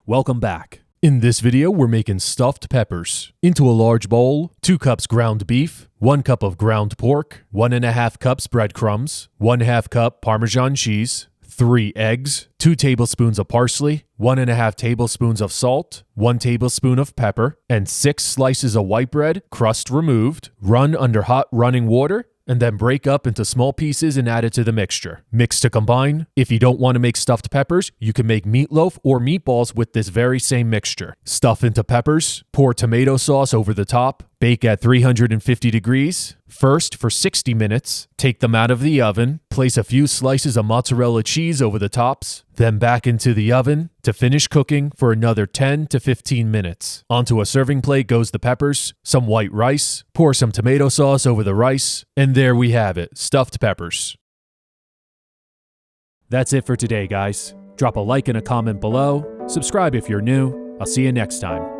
Welcome back. In this video, we're making stuffed peppers. Into a large bowl, 2 cups ground beef, 1 cup of ground pork, 1.5 cups breadcrumbs, 1/2 cup Parmesan cheese, 3 eggs, 2 tablespoons of parsley, 1.5 tablespoons of salt, 1 tablespoon of pepper, and 6 slices of white bread, crust removed. Run under hot running water, and then break up into small pieces and add it to the mixture. Mix to combine. If you don't want to make stuffed peppers, you can make meatloaf or meatballs with this very same mixture. Stuff into peppers, pour tomato sauce over the top, bake at 350 degrees. First, for 60 minutes, take them out of the oven, place a few slices of mozzarella cheese over the tops, then back into the oven to finish cooking for another 10 to 15 minutes. Onto a serving plate goes the peppers, some white rice, pour some tomato sauce over the rice, and there we have it, stuffed peppers. That's it for today, guys. Drop a like and a comment below, subscribe if you're new. I'll see you next time.